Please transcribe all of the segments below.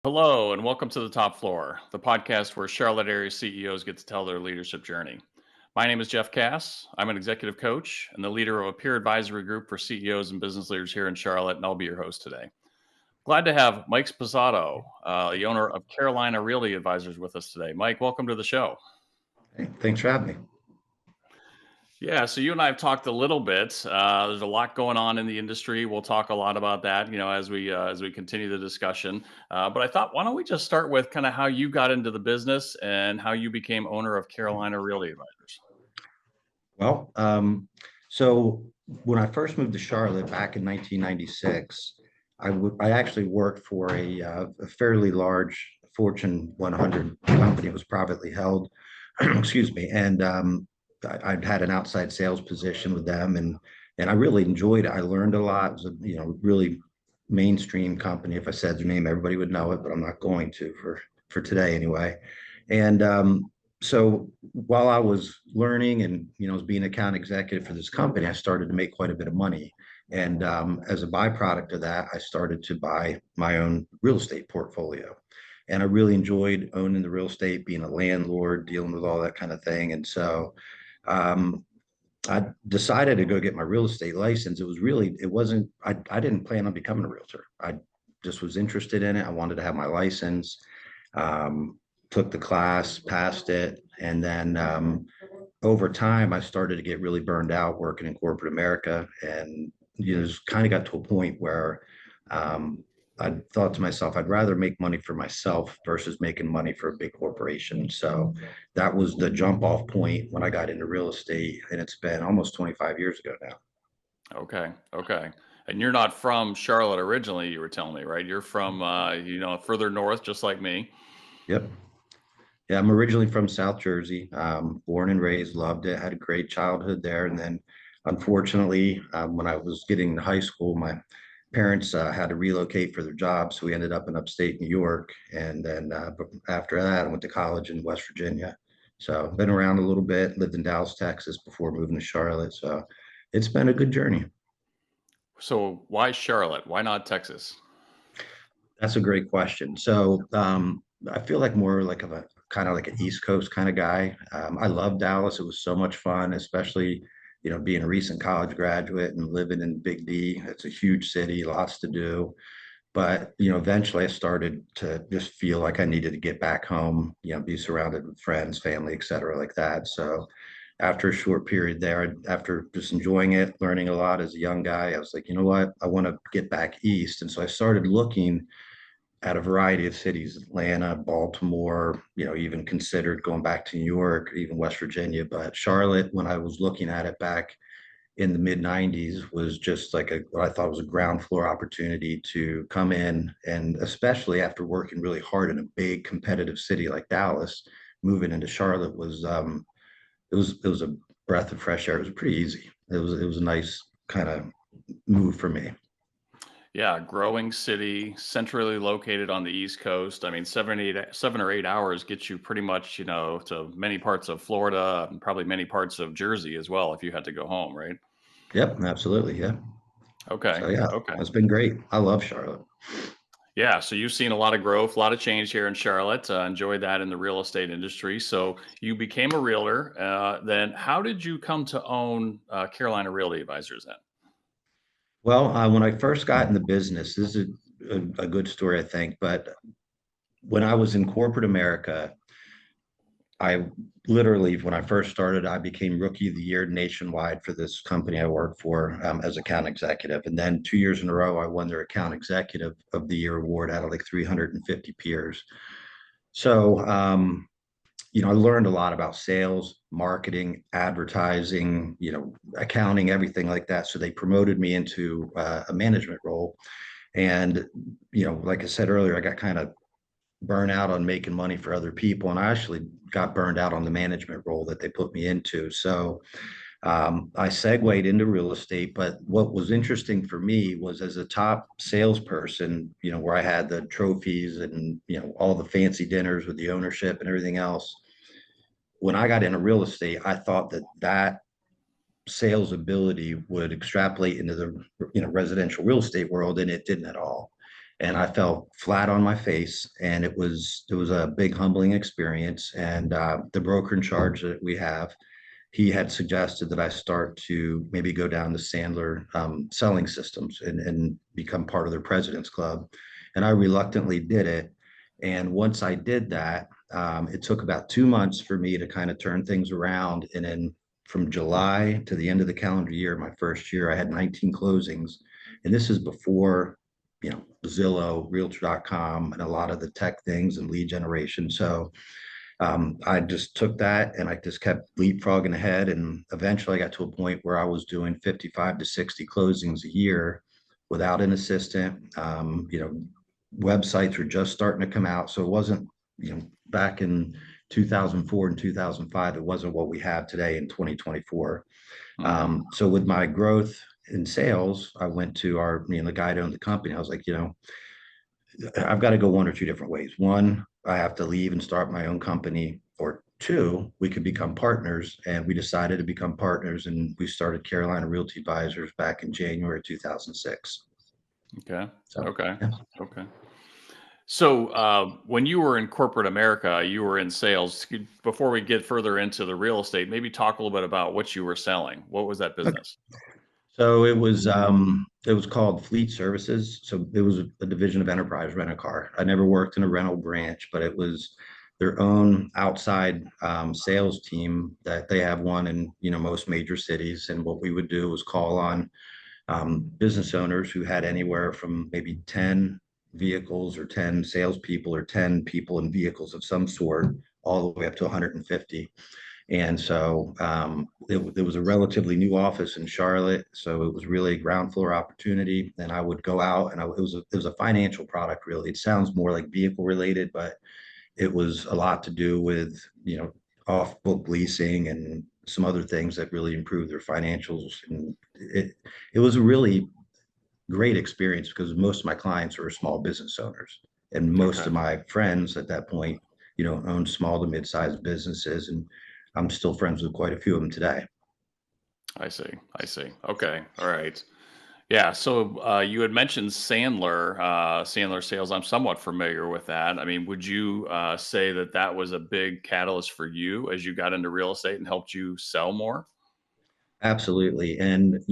Hello, and welcome to the Top Floor, the podcast where Charlotte area CEOs get to tell their leadership journey. My name is Jeff Cass. I'm an executive coach and the leader of a peer advisory group for CEOs and business leaders here in Charlotte, and I'll be your host today. Glad to have Mike Sposato, the owner of Carolina Realty Advisors, with us today. Mike, welcome to the show. Hey, thanks for having me. Yeah, so you and I have talked a little bit. There's a lot going on in the industry. We'll talk a lot about that, as we continue the discussion. But I thought, why don't we just start with kind of how you got into the business and how you became owner of Carolina Realty Advisors. Well, so when I first moved to Charlotte back in 1996, I actually worked for a fairly large Fortune 100 company. It was privately held, excuse me, and I'd had an outside sales position with them, and I really enjoyed it. I learned a lot. It was a really mainstream company. If I said their name, everybody would know it, but I'm not going to for today anyway. And so while I was learning and was being account executive for this company, I started to make quite a bit of money. And as a byproduct of that, I started to buy my own real estate portfolio. And I really enjoyed owning the real estate, being a landlord, dealing with all that kind of thing. And so um, I decided to go get my real estate license. It wasn't, I didn't plan on becoming a realtor. I just was interested in it. I wanted to have my license. Um, Took the class, passed it, and then over time, I started to get really burned out working in corporate America, and just kind of got to a point where um, I thought to myself, I'd rather make money for myself versus making money for a big corporation. So that was the jump off point when I got into real estate, and it's been almost 25 years ago now. Okay, okay. And you're not from Charlotte originally, you were telling me, right? You're from, further north, just like me. Yep. Yeah, I'm originally from South Jersey, born and raised, loved it, had a great childhood there. And then unfortunately, when I was getting to high school, my parents had to relocate for their jobs. So we ended up in upstate New York. And then after that, I went to college in West Virginia. So been around a little bit, lived in Dallas, Texas before moving to Charlotte. So it's been a good journey. So why Charlotte? Why not Texas? That's a great question. So I feel like more like of a kind of like an East Coast kind of guy. I love Dallas. It was so much fun, especially being a recent college graduate and living in Big D. It's a huge city, lots to do. But eventually I started to just feel like I needed to get back home. Be surrounded with friends, family, et cetera, like that. So after a short period there, after just enjoying it, learning a lot as a young guy, I was like, you know what, I want to get back east. And so I started looking at a variety of cities, Atlanta, Baltimore, even considered going back to New York, even West Virginia. But Charlotte, when I was looking at it back in the mid 90s, was just like what I thought was a ground floor opportunity to come in. And especially after working really hard in a big competitive city like Dallas, moving into Charlotte was a breath of fresh air. It was pretty easy. It was a nice kind of move for me. Yeah, growing city, centrally located on the East Coast. I mean, 7 or 8 hours gets you pretty much, to many parts of Florida and probably many parts of Jersey as well if you had to go home, right? Yep, absolutely. Yeah. Okay. So yeah, Okay. it's been great. I love Charlotte. Yeah. So you've seen a lot of growth, a lot of change here in Charlotte. Enjoyed that in the real estate industry. So you became a realtor. Then how did you come to own Carolina Realty Advisors then? Well, when I first got in the business, this is a good story, I think. But when I was in corporate America, I literally, when I first started, I became Rookie of the Year nationwide for this company I worked for as account executive. And then 2 years in a row, I won their Account Executive of the Year award out of like 350 peers. So, I learned a lot about sales, marketing, advertising, accounting, everything like that. So they promoted me into a management role. And, like I said earlier, I got kind of burnt out on making money for other people. And I actually got burned out on the management role that they put me into. So I segued into real estate. But what was interesting for me was as a top salesperson, where I had the trophies and, all the fancy dinners with the ownership and everything else. When I got into real estate, I thought that sales ability would extrapolate into the residential real estate world, and it didn't at all. and I fell flat on my face. And it was a big humbling experience. And the broker in charge that we have, he had suggested that I start to maybe go down to Sandler selling systems and become part of their president's club. And I reluctantly did it. And once I did that, it took about 2 months for me to kind of turn things around. And then from July to the end of the calendar year, my first year, I had 19 closings. And this is before, Zillow, Realtor.com, and a lot of the tech things and lead generation. So I just took that and I just kept leapfrogging ahead. And eventually I got to a point where I was doing 55 to 60 closings a year without an assistant. Websites were just starting to come out. So it wasn't, back in 2004 and 2005, it wasn't what we have today in 2024. Hmm. So with my growth in sales, I went to the guy that owned the company. I was like, I've got to go one or two different ways. One, I have to leave and start my own company, or two, we could become partners. And we decided to become partners, and we started Carolina Realty Advisors back in January 2006. Okay. So, Okay. yeah. Okay. So, when you were in corporate America, you were in sales. Before we get further into the real estate, maybe talk a little bit about what you were selling. What was that Okay. business? So it was called Fleet Services. So it was a division of Enterprise Rent a Car. I never worked in a rental branch, but it was their own outside sales team that they have one in most major cities. And what we would do was call on business owners who had anywhere from maybe 10 vehicles or 10 salespeople or 10 people in vehicles of some sort, all the way up to 150. And so it was a relatively new office in Charlotte. So it was really a ground floor opportunity. And I would go out, and it was a financial product, really. It sounds more like vehicle related, but it was a lot to do with, off book leasing and some other things that really improved their financials. And it was a really great experience because most of my clients were small business owners, and most Okay. of my friends at that point, owned small to mid-sized businesses, and I'm still friends with quite a few of them today. I see. I see. Okay. All right. Yeah. So, you had mentioned Sandler Sales. I'm somewhat familiar with that. I mean, would you say that that was a big catalyst for you as you got into real estate and helped you sell more? Absolutely. And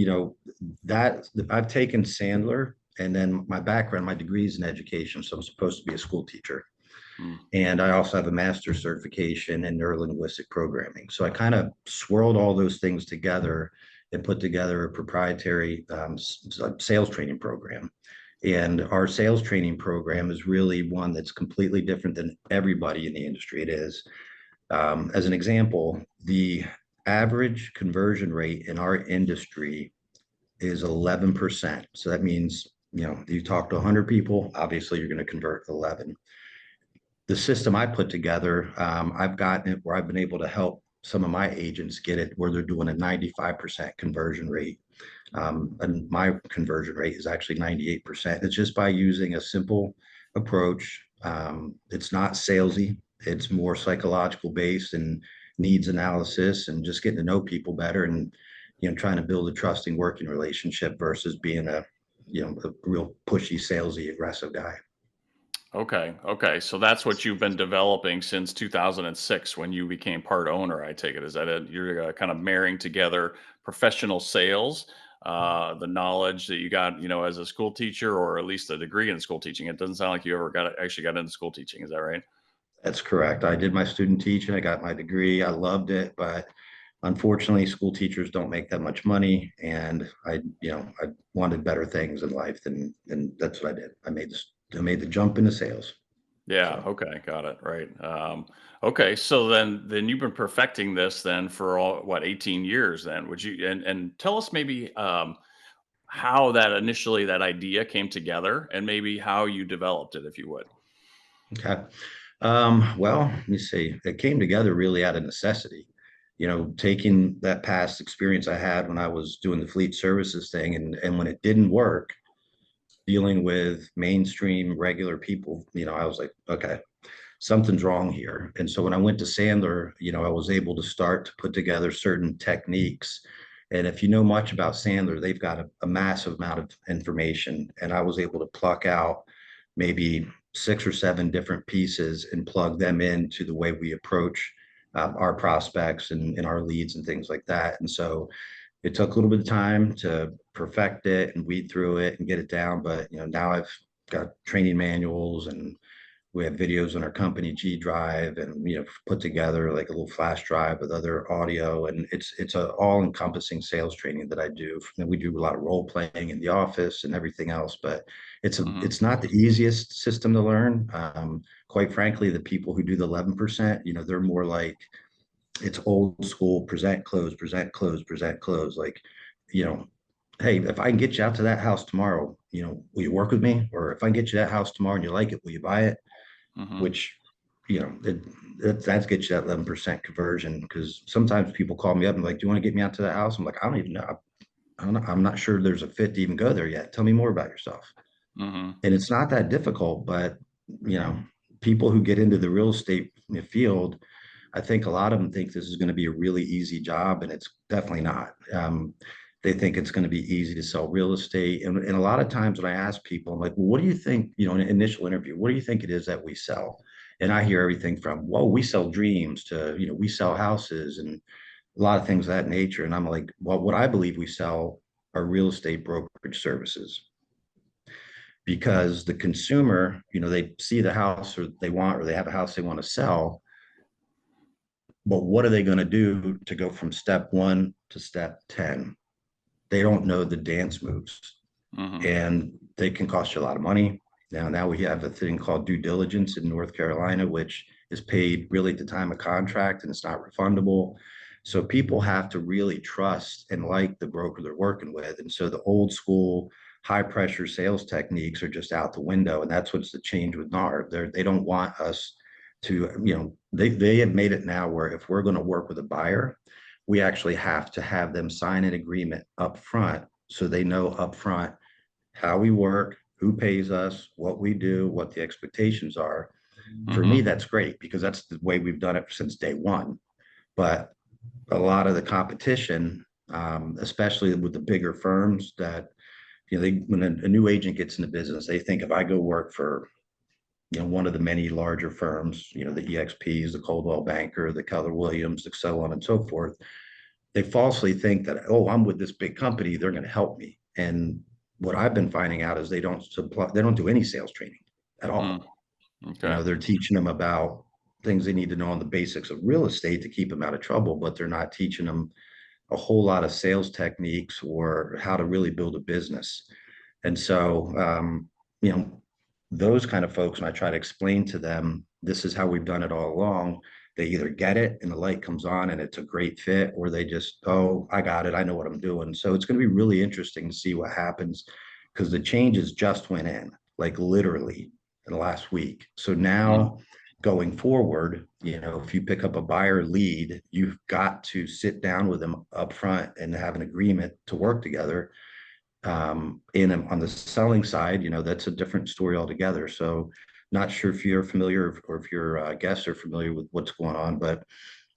that I've taken Sandler, and then my background, my degree is in education, so I'm supposed to be a school teacher. Hmm. And I also have a master's certification in neurolinguistic programming. So I kind of swirled all those things together and put together a proprietary sales training program. And our sales training program is really one that's completely different than everybody in the industry. It is. As an example, the average conversion rate in our industry is 11%. So that means, you talk to 100 people, obviously you're going to convert 11. The system I put together, I've gotten it where I've been able to help some of my agents get it where they're doing a 95% conversion rate. And my conversion rate is actually 98%. It's just by using a simple approach. It's not salesy, it's more psychological based and needs analysis and just getting to know people better, and trying to build a trusting working relationship versus being a real pushy, salesy, aggressive guy. Okay. Okay. So that's what you've been developing since 2006 when you became part owner. I take it. Is that it? You're kind of marrying together professional sales, the knowledge that you got, as a school teacher, or at least a degree in school teaching. It doesn't sound like you ever actually got into school teaching. Is that right? That's correct. I did my student teaching. I got my degree. I loved it, but unfortunately, school teachers don't make that much money. And I wanted better things in life, and that's what I did. I made the jump into sales. Yeah. So Okay. Got it. Right. Okay. So then you've been perfecting this then for all, what, 18 years then? Would you, and tell us maybe, how that idea came together and maybe how you developed it, if you would. okay. Well, let me see. It came together really out of necessity. Taking that past experience I had when I was doing the fleet services thing, and when it didn't work, dealing with mainstream regular people, I was like, okay, something's wrong here. And so when I went to Sandler, I was able to start to put together certain techniques. And if you know much about Sandler, they've got a massive amount of information. And I was able to pluck out maybe 6 or 7 different pieces and plug them into the way we approach our prospects and our leads and things like that. And so it took a little bit of time to perfect it and weed through it and get it down. But now I've got training manuals, and we have videos on our company G Drive, and put together like a little flash drive with other audio, and it's a all encompassing sales training that I do. And we do a lot of role playing in the office and everything else, but Mm-hmm. it's not the easiest system to learn. Quite frankly, the people who do the 11%, they're more like, it's old school, present, close, present, close, present, close. Like, you know, hey, if I can get you out to that house tomorrow, will you work with me? Or if I can get you that house tomorrow and you like it, will you buy it? Mm-hmm. Which, that gets you that 11% conversion. Because sometimes people call me up and like, do you want to get me out to that house? I'm like, I don't even know. I'm not sure there's a fit to even go there yet. Tell me more about yourself. Mm-hmm. And it's not that difficult, but you know, people who get into the real estate field, I think a lot of them think this is going to be a really easy job, and it's definitely not. They think it's going to be easy to sell real estate. And a lot of times when I ask people, I'm like, well, what do you think, in an initial interview, what do you think it is that we sell? And I hear everything from, well, we sell dreams to, we sell houses and a lot of things of that nature. And I'm like, well, what I believe we sell are real estate brokerage services, because the consumer, they see the house or they want, or they have a house they want to sell, but what are they going to do to go from step 1 to step 10? They don't know the dance moves, Mm-hmm. and they can cost you a lot of money. Now we have a thing called due diligence in North Carolina, which is paid really at the time of contract, and it's not refundable. So people have to really trust and like the broker they're working with. And so the old school high pressure sales techniques are just out the window. And that's what's the change with NAR. They don't want us to, they have made it now where if we're going to work with a buyer, we actually have to have them sign an agreement up front, so they know up front how we work, who pays us, what we do, what the expectations are. For Mm-hmm. me, that's great because that's the way we've done it since day one. But a lot of the competition, especially with the bigger firms, that when a new agent gets into business, they think if I go work for one of the many larger firms, the EXPs, the Coldwell Banker, the Keller Williams, so on and so forth, they falsely think that, oh, I'm with this big company, they're going to help me. And what I've been finding out is they don't do any sales training at all. Mm-hmm. Okay. They're teaching them about things they need to know on the basics of real estate to keep them out of trouble, but they're not teaching them a whole lot of sales techniques or how to really build a business. And so, those kind of folks, when I try to explain to them, this is how we've done it all along, they either get it and the light comes on and it's a great fit, or they just, oh, I got it, I know what I'm doing. So it's going to be really interesting to see what happens, because the changes just went in, like literally in the last week. So Mm-hmm. now going forward, if you pick up a buyer lead, you've got to sit down with them up front and have an agreement to work together. On the selling side, that's a different story altogether. So not sure if you're familiar, or if your guests are familiar with what's going on, but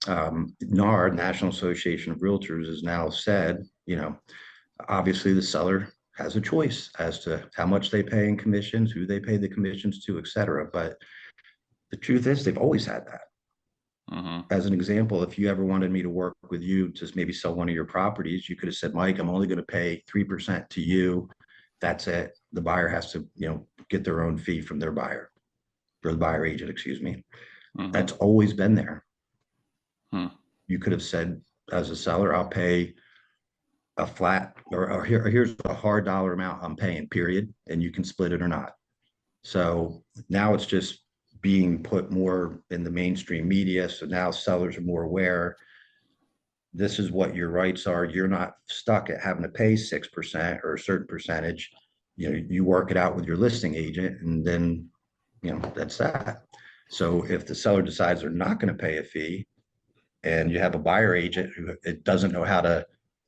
NAR, National Association of Realtors, has now said, obviously the seller has a choice as to how much they pay in commissions, who they pay the commissions to, et cetera. But the truth is, they've always had that. Mm-hmm. As an example, if you ever wanted me to work with you to maybe sell one of your properties, you could have said, Mike, I'm only going to pay 3% to you. That's it. The buyer has to, get their own fee from their buyer, or the buyer agent, excuse me. Mm-hmm. That's always been there. Hmm. You could have said, as a seller, I'll pay a flat, or here's a hard dollar amount I'm paying, period. And you can split it or not. So now it's just being put more in the mainstream media. So now sellers are more aware. This is what your rights are. You're not stuck at having to pay 6% or a certain percentage. You work it out with your listing agent, and then, that's that. So if the seller decides they're not going to pay a fee, and you have a buyer agent who it doesn't know how to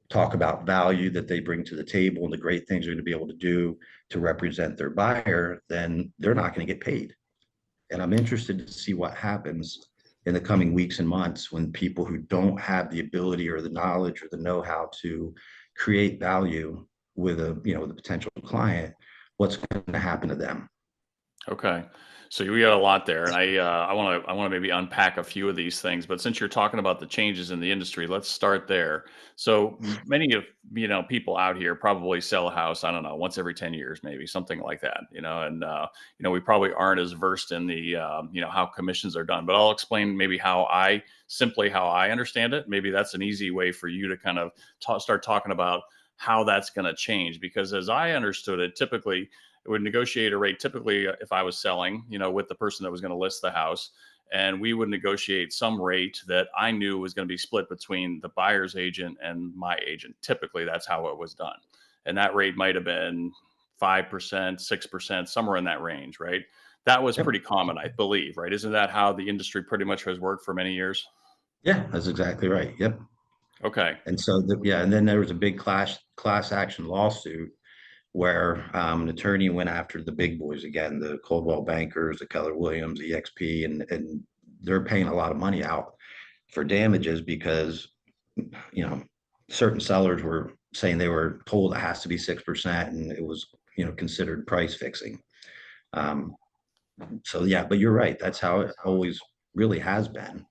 talk about value that they bring to the table and the great things they're going to be able to do to represent their buyer, then they're not going to get paid. And I'm interested to see what happens in the coming weeks and months when people who don't have the ability or the knowledge or the know-how to create value with a potential client, what's going to happen to them. Okay. So we got a lot there, and I want to maybe unpack a few of these things. But since you're talking about the changes in the industry, let's start there. So many of people out here probably sell a house. I don't know, once every 10 years, maybe something like that. And we probably aren't as versed in the how commissions are done. But I'll explain maybe how I understand it. Maybe that's an easy way for you to kind of start talking about how that's going to change. Because as I understood it, typically would negotiate a rate typically if I was selling, with the person that was going to list the house. And we would negotiate some rate that I knew was going to be split between the buyer's agent and my agent. Typically, that's how it was done. And that rate might have been 5%, 6%, somewhere in that range, right? That was Yep. pretty common, I believe, right? Isn't that how the industry pretty much has worked for many years? Yeah, that's exactly right. Yep. Okay. And so, yeah, and then there was a big class action lawsuit where an attorney went after the big boys again, the Coldwell Bankers, the Keller Williams, EXP, and they're paying a lot of money out for damages because certain sellers were saying they were told it has to be 6%, and it was considered price fixing. Um, so yeah, but you're right. That's how it always really has been.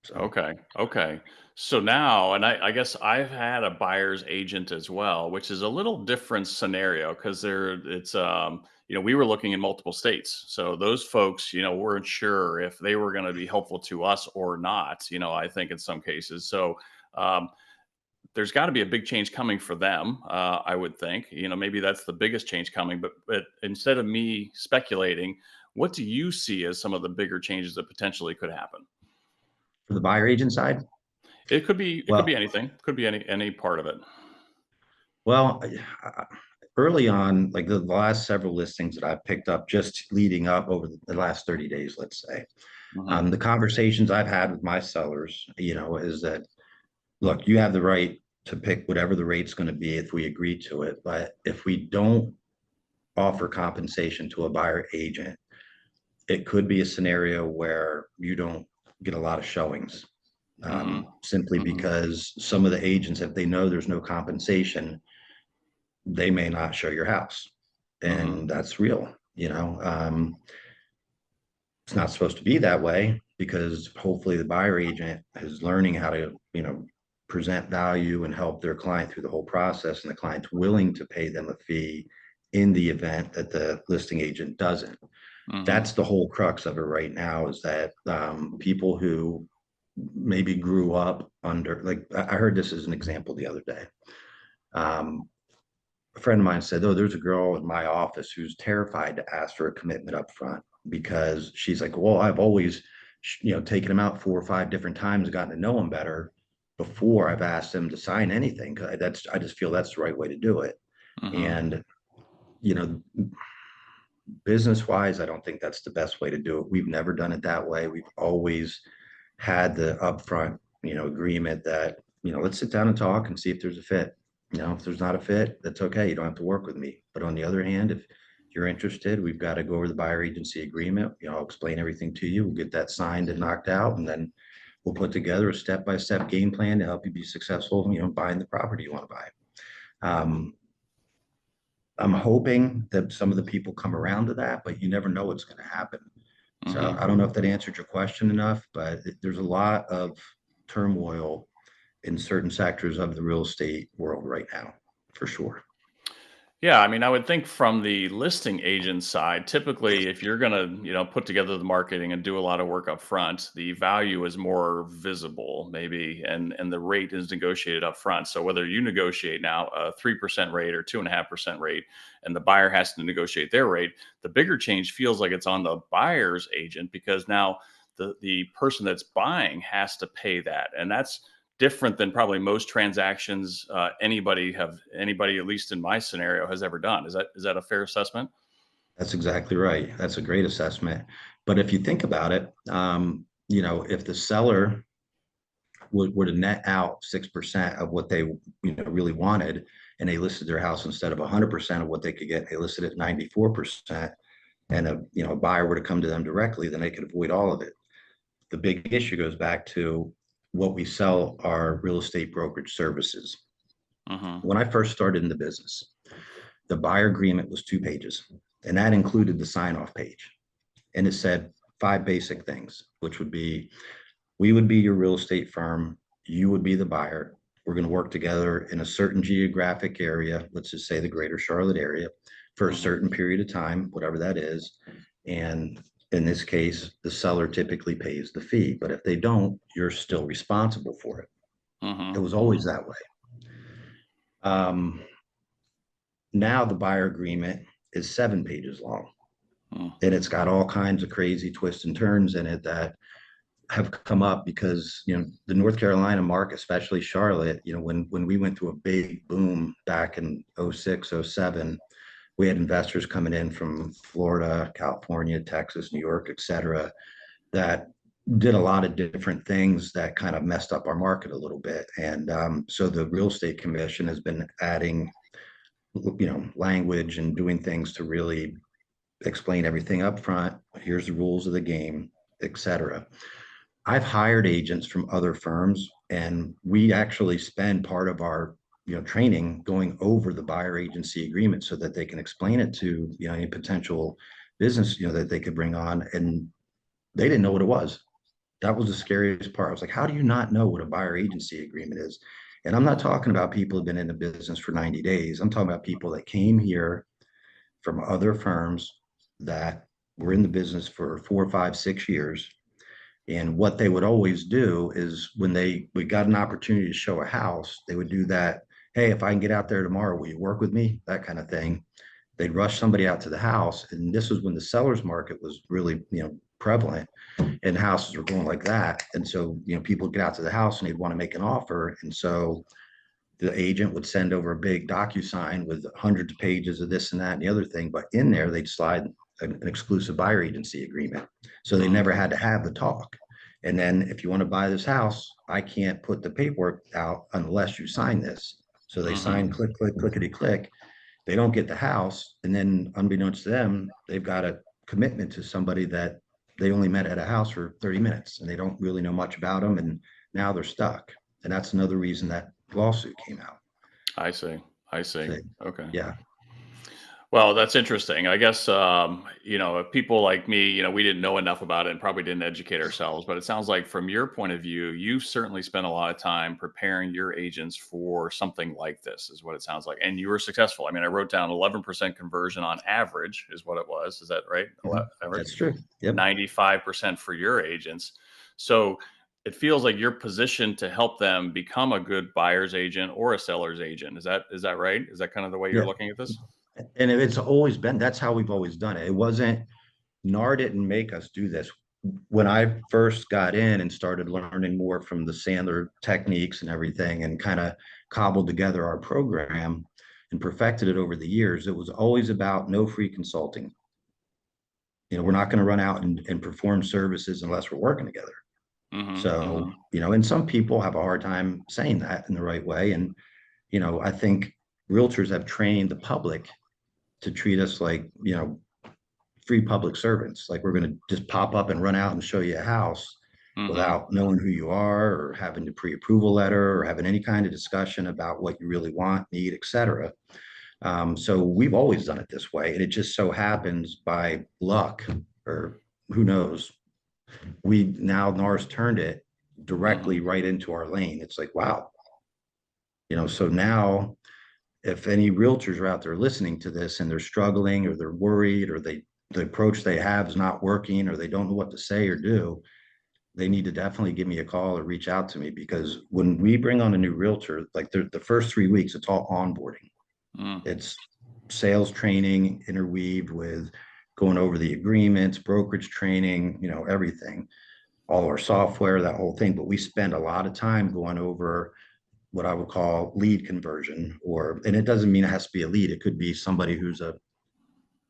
So Okay. Okay. So now, and I guess I've had a buyer's agent as well, which is a little different scenario because we were looking in multiple states. So those folks, weren't sure if they were going to be helpful to us or not, I think in some cases. So um, there's got to be a big change coming for them, I would think. Maybe that's the biggest change coming. But instead of me speculating, what do you see as some of the bigger changes that potentially could happen? for the buyer agent side, It could be well, anything. Could be any part of it. well, early on, like the last several listings that I've picked up just leading up over the last 30 days, let's say, Mhm. the conversations I've had with my sellers, is that, look, you have the right to pick whatever the rate's going to be if we agree to it. But if we don't offer compensation to a buyer agent, it could be a scenario where you don't get a lot of showings, Mhm. simply Mhm. because some of the agents, if they know there's no compensation, they may not show your house. Mhm. And that's real. It's not supposed to be that way because hopefully the buyer agent is learning how to, present value and help their client through the whole process, and the client's willing to pay them a fee in the event that the listing agent doesn't. Mhm. That's the whole crux of it right now, is that people who maybe grew up under, like, I heard this as an example the other day. Um, a friend of mine said, "Oh, there's a girl in my office who's terrified to ask for a commitment up front because she's like, well, I've always, taken him out 4 or 5 different times, gotten to know him better before I've asked him to sign anything. Cause I just feel that's the right way to do it." Mhm. And, you know, business wise, I don't think that's the best way to do it. We've never done it that way. We've always had the upfront, agreement that, let's sit down and talk and see if there's a fit. If there's not a fit, that's okay. You don't have to work with me. But on the other hand, if you're interested, we've got to go over the buyer agency agreement. I'll explain everything to you. We'll get that signed and knocked out, and then we'll put together a step-by-step game plan to help you be successful, buying the property you want to buy. Um, I'm hoping that some of the people come around to that, but you never know what's going to happen. So Mhm. I don't know if that answered your question enough, but there's a lot of turmoil in certain sectors of the real estate world right now, for sure. Yeah, I mean, I would think from the listing agent side, typically, if you're gonna, put together the marketing and do a lot of work up front, the value is more visible, maybe, and the rate is negotiated up front. So whether you negotiate now a 3% rate or 2.5% rate, and the buyer has to negotiate their rate, the bigger change feels like it's on the buyer's agent because now the person that's buying has to pay that, and that's different than probably most transactions anybody, at least in my scenario, has ever done. Is that a fair assessment? That's exactly right. That's a great assessment. But if you think about it, if the seller were to net out 6% of what they really wanted, and they listed their house instead of 100% of what they could get, they listed it 94%, and a buyer were to come to them directly, then they could avoid all of it. The big issue goes back to what we sell our real estate brokerage services. Hmm. When I first started in the business, the buyer agreement was 2 pages, and that included the sign off page. And it said 5 basic things, which would be, we would be your real estate firm. You would be the buyer. We're going to work together in a certain geographic area. Let's just say the greater Charlotte area for a certain period of time, whatever that is. And in this case, the seller typically pays the fee, but if they don't, you're still responsible for it. It was always that way. Um, Now the buyer agreement is 7 pages long, and it's got all kinds of crazy twists and turns in it that have come up because, the North Carolina market, especially Charlotte, when we went through a big boom back in 06, 07, we had investors coming in from Florida, California, Texas, New York, et cetera, that did a lot of different things that kind of messed up our market a little bit. And so the real estate commission has been adding, language and doing things to really explain everything up front. Here's the rules of the game, et cetera. I've hired agents from other firms, and we actually spend part of our training going over the buyer agency agreement so that they can explain it to any potential business that they could bring on. And they didn't know what it was. That was the scariest part. I was like, how do you not know what a buyer agency agreement is? And I'm not talking about people who've been in the business for 90 days. I'm talking about people that came here from other firms that were in the business for 4, 5, 6 years. And what they would always do is when we got an opportunity to show a house, they would do that. Hey, if I can get out there tomorrow, will you work with me? That kind of thing. They'd rush somebody out to the house. And this was when the seller's market was really, prevalent, and houses were going like that. And so, people get out to the house and they'd want to make an offer. And so the agent would send over a big DocuSign with hundreds of pages of this and that and the other thing. But in there, they'd slide an exclusive buyer agency agreement. So they never had to have the talk. And then if you want to buy this house, I can't put the paperwork out unless you sign this. So they sign, click, click, clickety click. They don't get the house. And then unbeknownst to them, they've got a commitment to somebody that they only met at a house for 30 minutes and they don't really know much about them. And now they're stuck. And that's another reason that lawsuit came out. I see. So, Okay. yeah. Well, that's interesting. I guess, if people like me, we didn't know enough about it and probably didn't educate ourselves. But it sounds like from your point of view, you've certainly spent a lot of time preparing your agents for something like this, is what it sounds like. And you were successful. I mean, I wrote down 11% conversion on average is what it was. Is that right? Average? That's true. Yep. 95% for your agents. So it feels like you're positioned to help them become a good buyer's agent or a seller's agent. Is that right? Is that kind of the way you're Yeah. looking at this? And it's always been, that's how we've always done it. It wasn't, NAR didn't make us do this. When I first got in and started learning more from the Sandler techniques and everything and kind of cobbled together our program and perfected it over the years, it was always about no free consulting. We're not going to run out and perform services unless we're working together. So, and some people have a hard time saying that in the right way. And, I think realtors have trained the public to treat us like, free public servants. Like we're going to just pop up and run out and show you a house without knowing who you are or having a pre-approval letter or having any kind of discussion about what you really want, need, et cetera. So we've always done it this way. And it just so happens by luck or who knows, NAR's turned it directly right into our lane. It's like, wow. So now if any realtors are out there listening to this and they're struggling or they're worried or the approach they have is not working or they don't know what to say or do, they need to definitely give me a call or reach out to me, because when we bring on a new realtor, like the first 3 weeks, it's all onboarding. It's sales training interweaved with going over the agreements, brokerage training, everything, all our software, that whole thing. But we spend a lot of time going over what I would call lead conversion, and it doesn't mean it has to be a lead. It could be somebody who's an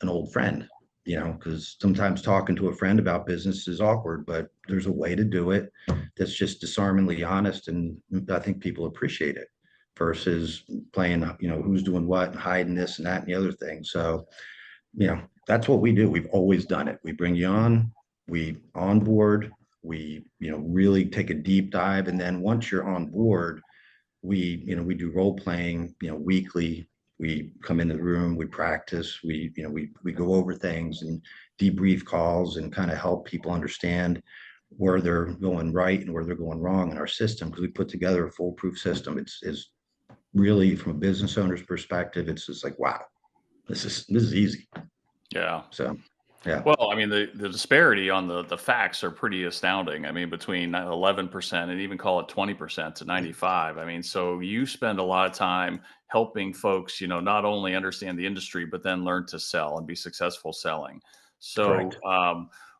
old friend, because sometimes talking to a friend about business is awkward, but there's a way to do it that's just disarmingly honest. And I think people appreciate it versus playing, who's doing what and hiding this and that and the other thing. So, that's what we do. We've always done it. We bring you on, we onboard, we, really take a deep dive. And then once you're on board, we do role playing, weekly We come into the room, we practice, we go over things and debrief calls and kind of help people understand where they're going right and where they're going wrong in our system, because we put together a foolproof system. It's really, from a business owner's perspective, it's just like, wow, this is easy. Yeah. So yeah. Well, I mean, the disparity on the facts are pretty astounding. I mean, between 11% and even call it 20% to 95. I mean, so you spend a lot of time helping folks, not only understand the industry, but then learn to sell and be successful selling. So, Correct.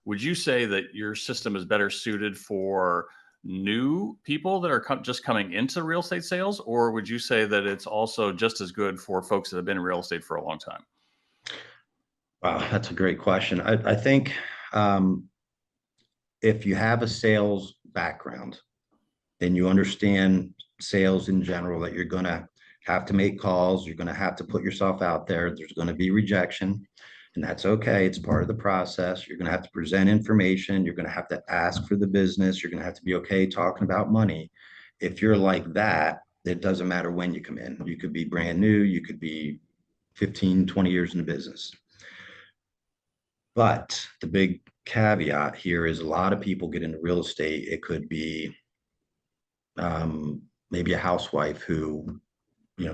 would you say that your system is better suited for new people that are just coming into real estate sales, or would you say that it's also just as good for folks that have been in real estate for a long time? Wow, that's a great question. I think um, if you have a sales background and you understand sales in general, that you're going to have to make calls, you're going to have to put yourself out there, there's going to be rejection, and that's okay. It's part of the process. You're going to have to present information, you're going to have to ask for the business, you're going to have to be okay talking about money. If you're like that, it doesn't matter when you come in. You could be brand new, you could be 15, 20 years in the business. But the big caveat here is a lot of people get into real estate. It could be maybe a housewife who,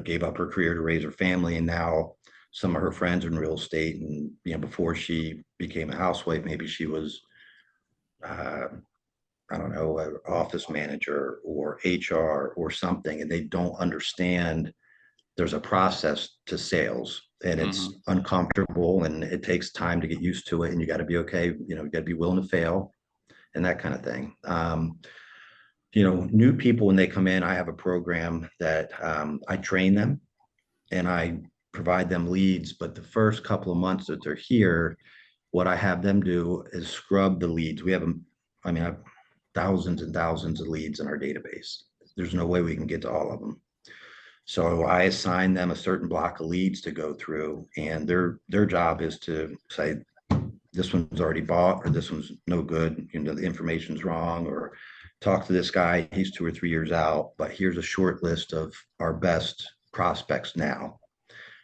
gave up her career to raise her family, and now some of her friends are in real estate. And, before she became a housewife, maybe she was, uh, I don't know, an office manager or HR or something, and they don't understand there's a process to sales, and Hmm. it's uncomfortable and it takes time to get used to it. And you got to be okay. You got to be willing to fail and that kind of thing. New people, when they come in, I have a program that I train them and I provide them leads. But the first couple of months that they're here, what I have them do is scrub the leads. We have them, I mean, I have thousands and thousands of leads in our database. There's no way we can get to all of them. So I assign them a certain block of leads to go through, and their job is to say, this one's already bought, or this one's no good, the information's wrong, or talk to this guy, he's 2 or 3 years out, but here's a short list of our best prospects now.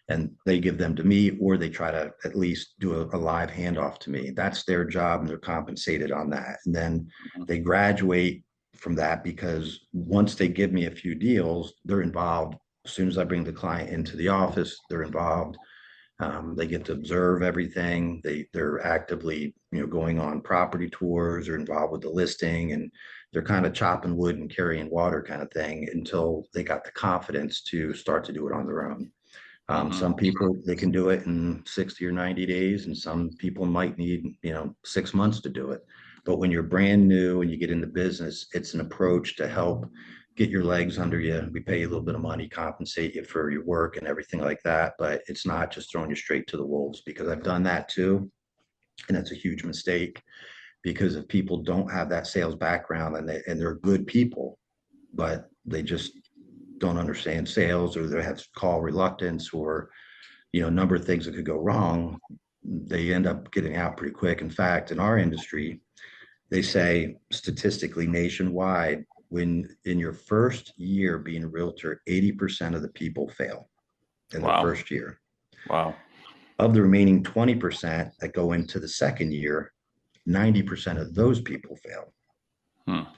And they give them to me, or they try to at least do a live handoff to me. That's their job, and they're compensated on that. And then they graduate from that, because once they give me a few deals, they're involved. As soon as I bring the client into the office, they're involved. They get to observe everything. They're actively, going on property tours, or involved with the listing, and they're kind of chopping wood and carrying water kind of thing until they got the confidence to start to do it on their own. Hmm. Some people, they can do it in 60 or 90 days, and some people might need, 6 months to do it. But when you're brand new and you get into business, it's an approach to help get your legs under you. We pay you a little bit of money, compensate you for your work and everything like that. But it's not just throwing you straight to the wolves, because I've done that too. And that's a huge mistake, because if people don't have that sales background, and they're good people, but they just don't understand sales, or they have call reluctance, or a number of things that could go wrong, they end up getting out pretty quick. In fact, in our industry, they say statistically nationwide, when in your first year being a realtor, 80% of the people fail in their Wow. first year. Wow. Of the remaining 20% that go into the second year, 90% of those people fail. Hmm.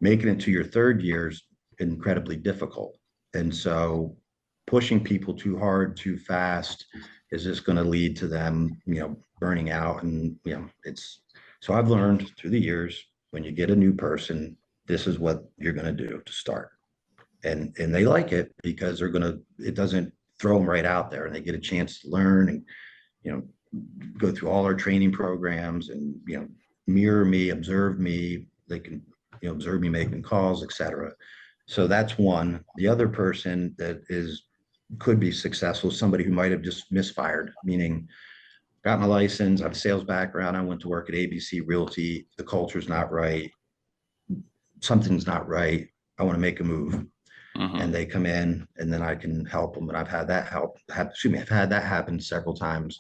Making it to your third year is incredibly difficult. And so pushing people too hard, too fast is just going to lead to them, burning out. And, so I've learned through the years, when you get a new person, this is what you're going to do to start. And they like it, because it doesn't throw them right out there, and they get a chance to learn and, you know, go through all our training programs, and, mirror me, observe me. They can, observe me making calls, etc. So that's one. The other person that could be successful is somebody who might have just misfired, meaning got my license, I have a sales background, I went to work at ABC Realty, the culture's not right, something's not right, I want to make a move. And Hmm. they come in, and then I can help them. And I've had that I've had that happen several times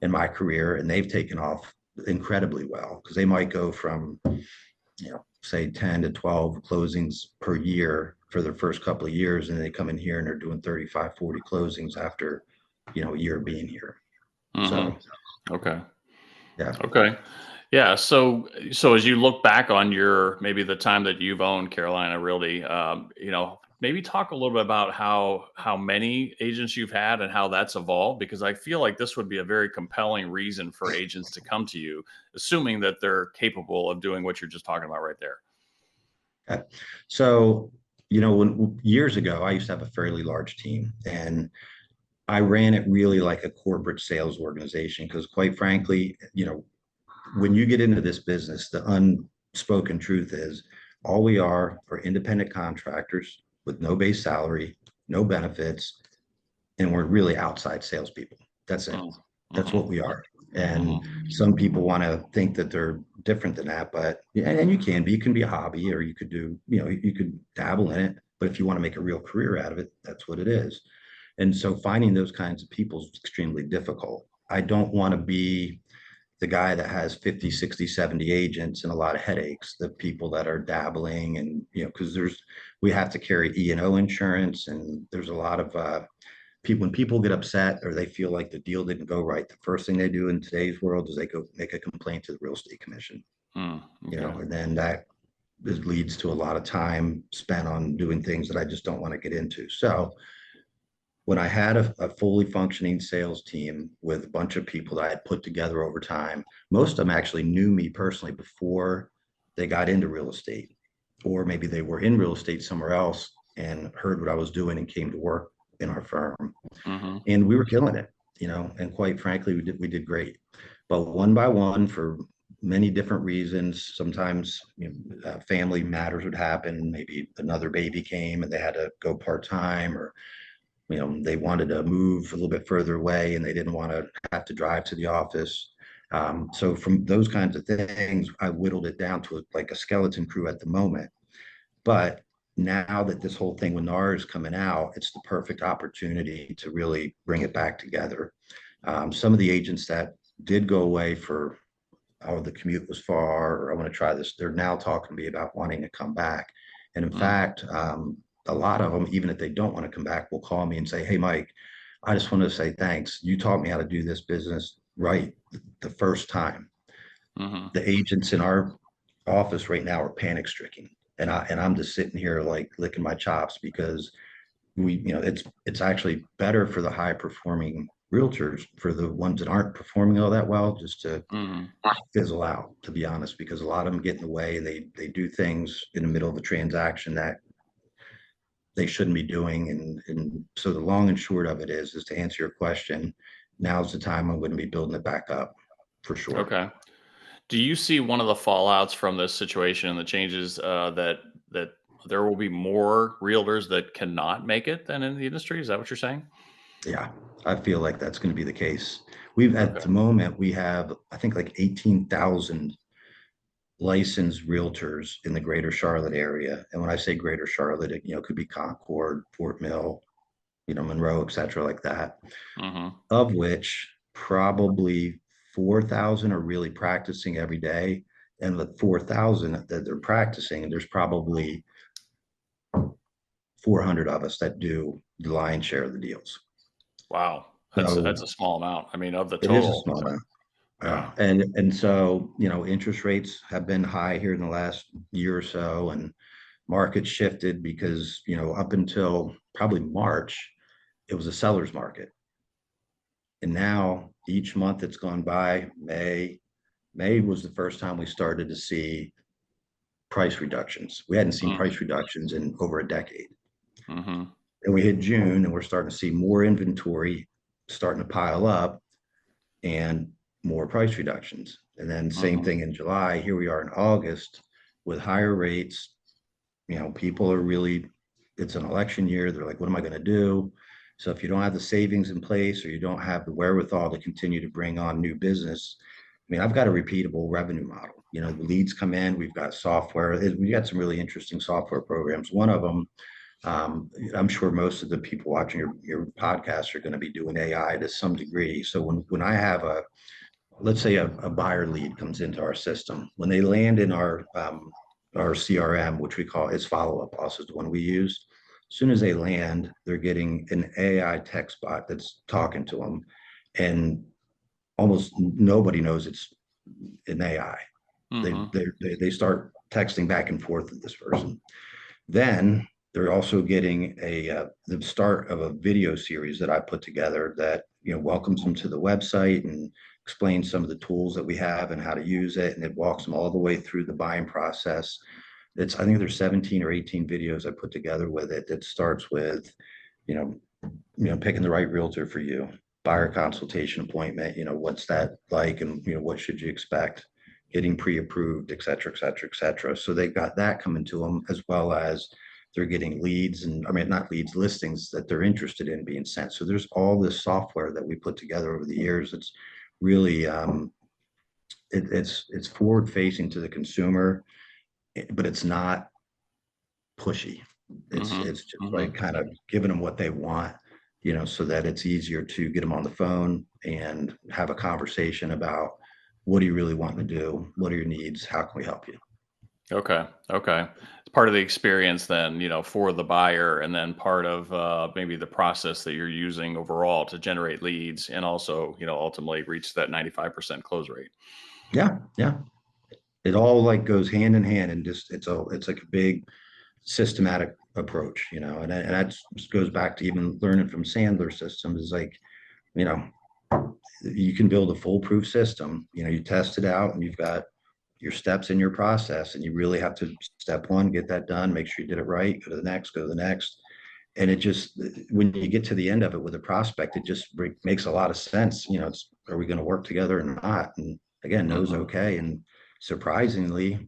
in my career, and they've taken off incredibly well, because they might go from say 10 to 12 closings per year for their first couple of years. And they come in here and they're doing 35, 40 closings after, a year being here. Mm-hmm. So, Okay. yeah. Okay. Yeah. So as you look back on maybe the time that you've owned Carolina Realty, maybe talk a little bit about how many agents you've had and how that's evolved, because I feel like this would be a very compelling reason for agents to come to you, assuming that they're capable of doing what you're just talking about right there. Okay. So, when years ago, I used to have a fairly large team, and I ran it really like a corporate sales organization because, quite frankly, when you get into this business, the unspoken truth is all we are independent contractors with no base salary, no benefits, and we're really outside salespeople. That's it. That's Mm-hmm. what we are. And Mm-hmm. some people want to think that they're different than that, but and you can be. You can be a hobby, or you could do, you could dabble in it. But if you want to make a real career out of it, that's what it is. And so finding those kinds of people is extremely difficult. I don't want to be the guy that has 50, 60, 70 agents and a lot of headaches, the people that are dabbling and, because we have to carry E&O insurance, and there's a lot of people, when people get upset or they feel like the deal didn't go right, the first thing they do in today's world is they go make a complaint to the real estate commission, Okay. and then that leads to a lot of time spent on doing things that I just don't want to get into. So when I had a fully functioning sales team with a bunch of people that I had put together over time, most of them actually knew me personally before they got into real estate, or maybe they were in real estate somewhere else and heard what I was doing and came to work in our firm. Mm-hmm. And we were killing it, and quite frankly, we did great. But one by one, for many different reasons, sometimes family matters would happen. Maybe another baby came and they had to go part-time, or they wanted to move a little bit further away and they didn't want to have to drive to the office. So from those kinds of things, I whittled it down to like a skeleton crew at the moment. But now that this whole thing with NAR is coming out, it's the perfect opportunity to really bring it back together. Some of the agents that did go away for, oh, the commute was far, or I want to try this, they're now talking to me about wanting to come back. And in fact, a lot of them, even if they don't want to come back, will call me and say, "Hey, Mike, I just want to say thanks. You taught me how to do this business right the first time." Mm-hmm. The agents in our office right now are panic stricken. And I'm just sitting here like licking my chops because it's actually better for the high performing realtors, for the ones that aren't performing all that well, just to Mm-hmm. fizzle out, to be honest, because a lot of them get in the way and they do things in the middle of a transaction that they shouldn't be doing. And so the long and short of it is to answer your question, now's the time I'm going to be building it back up for sure. Okay. Do you see one of the fallouts from this situation and the changes that there will be more realtors that cannot make it than in the industry? Is that what you're saying? Yeah, I feel like that's going to be the case. We've at Okay. the moment we have, I think, like 18,000 licensed realtors in the greater Charlotte area. And when I say greater Charlotte, it could be Concord, Fort Mill, Monroe, et cetera, like that, Mm-hmm. of which probably 4,000 are really practicing every day. And the 4,000 that they're practicing, there's probably 400 of us that do the lion's share of the deals. Wow. That's So a small amount. I mean, of the it is a total. small amount. Yeah. And so, interest rates have been high here in the last year or so, and market shifted because, up until probably March, it was a seller's market. And now each month that's gone by, May was the first time we started to see price reductions. We hadn't seen price reductions in over a decade. Mm-hmm. And we hit June and we're starting to see more inventory starting to pile up and more price reductions. And then same Mm-hmm. thing in July. Here we are in August with higher rates. People are really, it's an election year. They're like, what am I going to do? So if you don't have the savings in place or you don't have the wherewithal to continue to bring on new business, I mean, I've got a repeatable revenue model. The leads come in, we've got software. We got some really interesting software programs. One of them, I'm sure most of the people watching your podcast are going to be doing AI to some degree. So when I have let's say a buyer lead comes into our system, when they land in our our CRM, which we call its follow-up boss is the one we use. As soon as they land, they're getting an AI text bot that's talking to them, and almost nobody knows it's an AI. Mm-hmm. They start texting back and forth with this person. Then they're also getting the start of a video series that I put together that welcomes them to the website and explains some of the tools that we have and how to use it, and it walks them all the way through the buying process. I think there's 17 or 18 videos I put together with it that starts with, you know, picking the right realtor for you, buyer consultation appointment, what's that like, and what should you expect, getting pre-approved, et cetera, et cetera, et cetera. So they've got that coming to them, as well as they're getting leads, and I mean, not leads, listings that they're interested in being sent. So there's all this software that we put together over the years. It's really, it's forward facing to the consumer, but it's not pushy. Mm-hmm. It's just Mm-hmm. like kind of giving them what they want, so that it's easier to get them on the phone and have a conversation about what do you really want to do? What are your needs? How can we help you? Okay. Okay. It's part of the experience then, for the buyer, and then part of maybe the process that you're using overall to generate leads and also, ultimately reach that 95% close rate. Yeah, yeah. It all like goes hand in hand, and just it's like a big systematic approach, and that just goes back to even learning from Sandler systems. Is like, you know, you can build a foolproof system. You test it out, and you've got your steps in your process, and you really have to step one, get that done, make sure you did it right, go to the next, go to the next. And it just, when you get to the end of it with a prospect, it just makes a lot of sense. Are we going to work together or not? And again, no's Mm-hmm. okay. And surprisingly,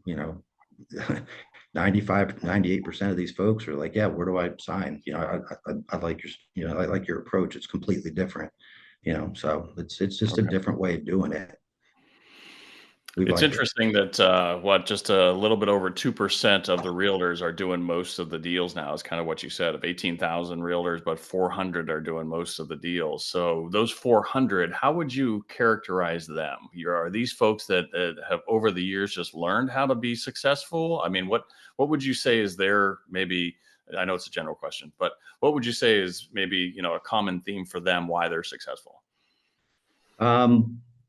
95, 98% of these folks are like, yeah, where do I sign? I like I like your approach. It's completely different, so it's just a Okay. different way of doing it. We It's like it. interesting that just a little bit over 2% of the realtors are doing most of the deals now, is kind of what you said. Of 18,000 realtors, but 400 are doing most of the deals. So those 400, how would you characterize them? Are these folks that have over the years just learned how to be successful? I mean, what would you say is their, maybe, I know it's a general question, but what would you say is maybe, a common theme for them why they're successful?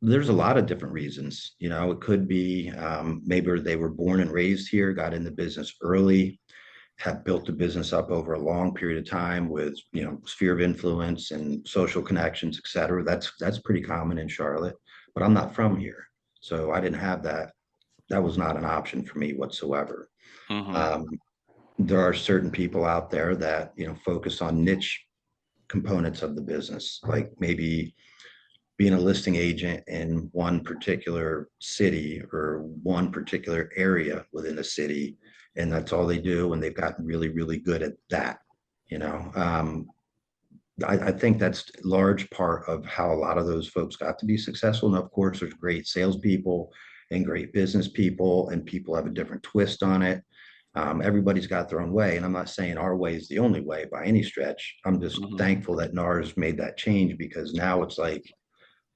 There's a lot of different reasons. It could be maybe they were born and raised here, got in the business early, have built the business up over a long period of time with sphere of influence and social connections, et cetera. That's pretty common in Charlotte, but I'm not from here, so I didn't have that. That was not an option for me whatsoever. Mm-hmm. Um, there are certain people out there that focus on niche components of the business, like maybe being a listing agent in one particular city or one particular area within the city, and that's all they do, and they've gotten really, really good at that. You know, um, I think that's a large part of how a lot of those folks got to be successful. And of course, there's great salespeople and great business people, and people have a different twist on it. Everybody's got their own way, and I'm not saying our way is the only way by any stretch. I'm just Mm-hmm. thankful that NARS made that change, because now it's like,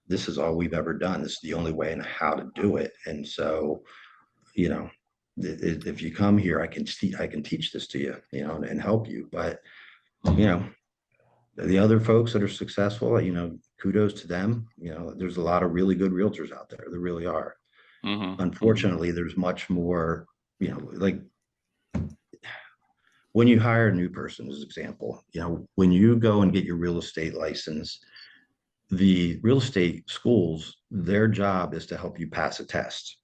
this is all we've ever done. This is the only way and how to do it. And so, you know, if you come here, I can teach this to you, and help you. But you know, the other folks that are successful, kudos to them. There's a lot of really good realtors out there. There really are. Mm-hmm. Mm-hmm. Unfortunately, there's much more, like when you hire a new person, as an example, when you go and get your real estate license, the real estate schools, their job is to help you pass a test.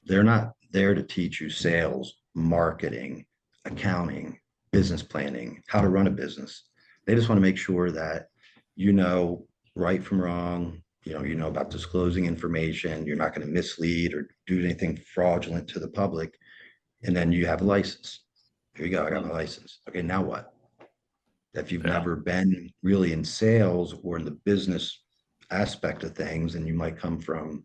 They're not there to teach you sales, marketing, accounting, business planning, how to run a business. They just want to make sure that you know right from wrong, about disclosing information, you're not going to mislead or do anything fraudulent to the public. And then you have a license. Here you go, I got my license. Okay, now what? If you've Yeah. never been really in sales or in the business aspect of things, and you might come from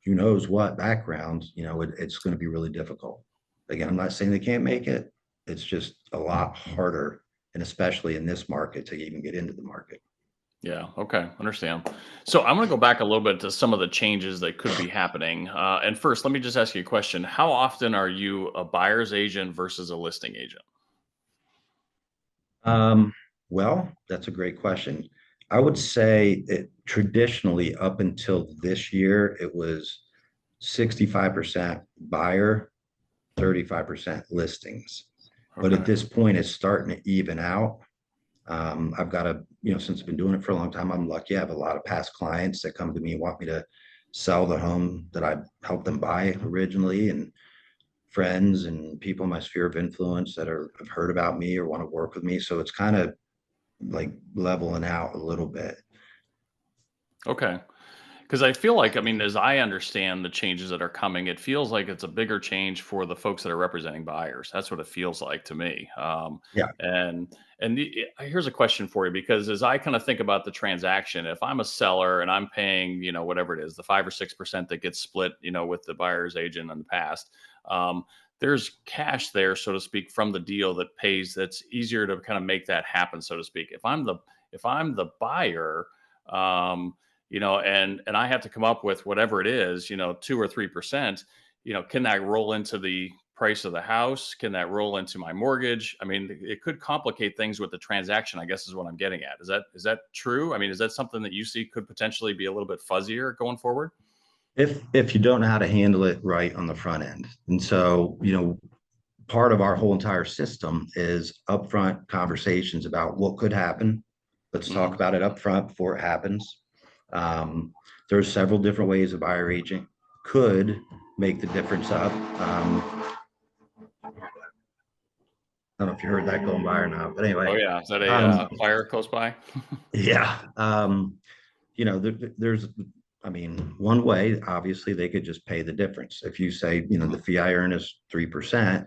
who knows what background, it's going to be really difficult. Again, I'm not saying they can't make it. It's just a lot harder, and especially in this market, to even get into the market. Yeah. Okay. Understand. So I'm going to go back a little bit to some of the changes that could be happening. And first, let me just ask you a question. How often are you a buyer's agent versus a listing agent? Um, well, that's a great question. I would say it traditionally up until this year, it was 65% buyer, 35% listings. But at Okay. this point, it's starting to even out. I've got since I've been doing it for a long time, I'm lucky. I have a lot of past clients that come to me and want me to sell the home that I helped them buy originally, and friends and people in my sphere of influence that have heard about me or want to work with me. So it's kind of like leveling out a little bit. Okay. Because I feel like, I mean, as I understand the changes that are coming, it feels like it's a bigger change for the folks that are representing buyers. That's what it feels like to me. Yeah. Here's a question for you, because as I kind of think about the transaction, if I'm a seller and I'm paying, whatever it is, the 5 or 6% that gets split, with the buyer's agent in the past, there's cash there, so to speak, from the deal that pays. That's easier to kind of make that happen, so to speak. If I'm the buyer, and I have to come up with whatever it is, 2 or 3%, can that roll into the price of the house? Can that roll into my mortgage? I mean, it could complicate things with the transaction, I guess is what I'm getting at. Is that true? I mean, is that something that you see could potentially be a little bit fuzzier going forward? If you don't know how to handle it right on the front end. And so, part of our whole entire system is upfront conversations about what could happen. Let's talk Hmm. about it up front before it happens. There's several different ways a buyer agent could make the difference up. I don't know if you heard that going by or not, but Oh anyway, yeah. Is that a um, fire close by? yeah. There's, I mean, one way, obviously, they could just pay the difference. If you say, the fee I earn is 3%,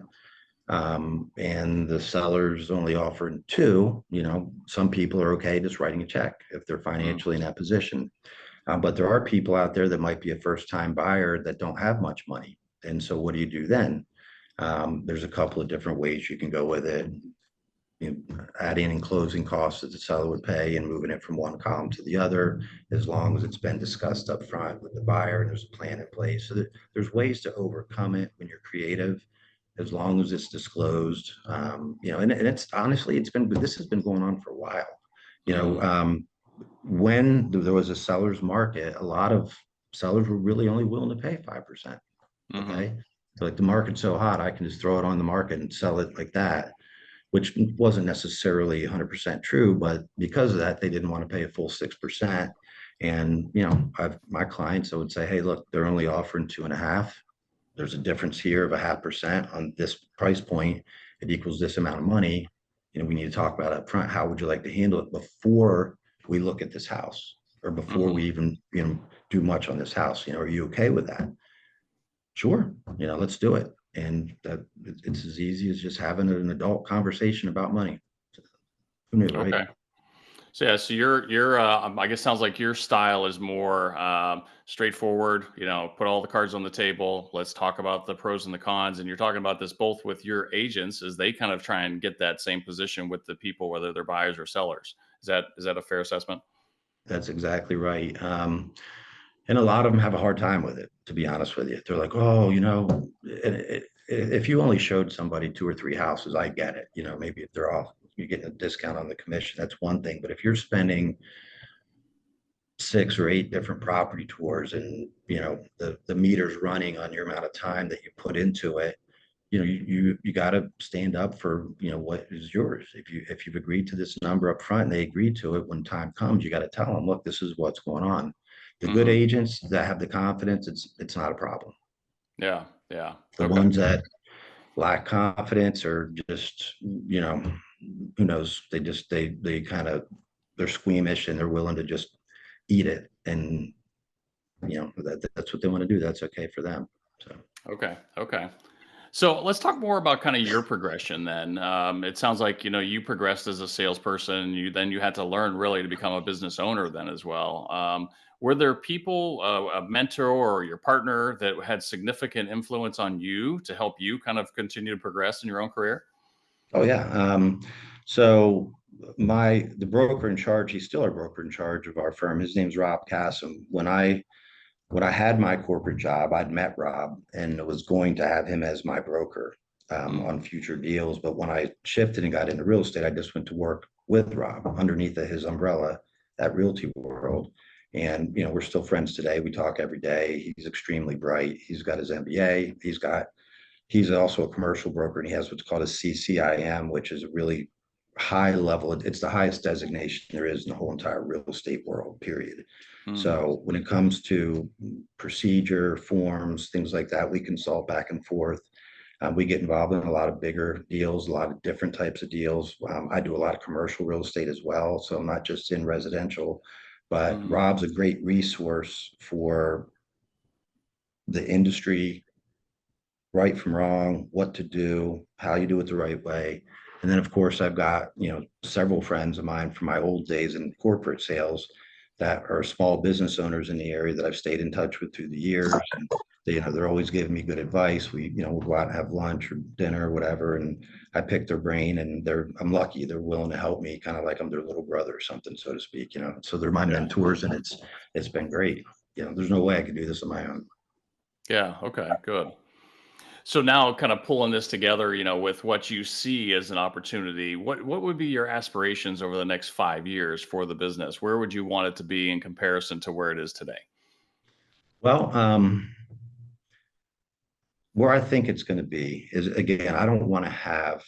and the seller's only offering 2, some people are okay just writing a check if they're Mm, financially in that position. But there are people out there that might be a first time buyer that don't have much money. And so what do you do then? There's a couple of different ways you can go with it. Adding in closing costs that the seller would pay and moving it from one column to the other, as long as it's been discussed up front with the buyer and there's a plan in place. So there's ways to overcome it when you're creative, as long as it's disclosed. And it's honestly, this has been going on for a while. You know, mm, um, when there was a seller's market, a lot of sellers were really only willing to pay 5%. hmm. Okay. So like the market's so hot, I can just throw it on the market and sell it like that, which wasn't necessarily 100% true, but because of that, they didn't want to pay a full 6%. And, my clients, I would say, hey, look, they're only offering 2.5. There's a difference here of 0.5% on this price point. It equals this amount of money. We need to talk about up front. How would you like to handle it before we look at this house, or before Hmm. we even, do much on this house? Are you okay with that? Sure. Let's do it. And that it's as easy as just having an adult conversation about money. Who knew, right? Okay. So yeah, so I guess sounds like your style is more straightforward. Put all the cards on the table. Let's talk about the pros and the cons. And you're talking about this both with your agents as they kind of try and get that same position with the people, whether they're buyers or sellers. Is that a fair assessment? That's exactly right. And a lot of them have a hard time with it, to be honest with you. They're like, oh, if you only showed somebody 2 or 3 houses, I get it. Maybe if you're getting a discount on the commission, that's one thing. But if you're spending 6 or 8 different property tours, and the meter's running on your amount of time that you put into it, you got to stand up for what is yours. If you've agreed to this number up front and they agreed to it, when time comes, you got to tell them, look, this is what's going on. The good Hmm. agents that have the confidence, it's not a problem. Yeah. Yeah. The Okay. ones that lack confidence, or just who knows, they kind of, they're squeamish and they're willing to just eat it, and that's what they want to do. That's okay for them. So Okay. Okay. So let's talk more about kind of your progression then. It sounds like you progressed as a salesperson. You had to learn really to become a business owner then as well. Were there people, a mentor or your partner, that had significant influence on you to help you kind of continue to progress in your own career? oh yeah. So the broker in charge, he's still our broker in charge of our firm. His name's Rob Cassim. When I had my corporate job, I'd met Rob and was going to have him as my broker on future deals. But when I shifted and got into real estate, I just went to work with Rob underneath his umbrella at Realty World. And we're still friends today. We talk every day. He's extremely bright. He's got his MBA. He's also a commercial broker, and he has what's called a CCIM, which is a really high level. It's the highest designation there is in the whole entire real estate world, period. So when it comes to procedure, forms, things like that, we consult back and forth. We get involved in a lot of bigger deals, a lot of different types of deals. I do a lot of commercial real estate as well. So I'm not just in residential, but Rob's a great resource for the industry, right from wrong, what to do, how you do it the right way. And then, of course, I've got, several friends of mine from my old days in corporate sales that are small business owners in the area that I've stayed in touch with through the years. And they're always giving me good advice. We'll go out and have lunch or dinner or whatever. And I pick their brain, and I'm lucky they're willing to help me, kind of like I'm their little brother or something, so to speak, so they're my mentors, and it's been great. There's no way I could do this on my own. Yeah. Okay. Good. So now, kind of pulling this together, with what you see as an opportunity, what would be your aspirations over the next 5 years for the business? Where would you want it to be in comparison to where it is today? Well, where I think it's going to be is, again, I don't want to have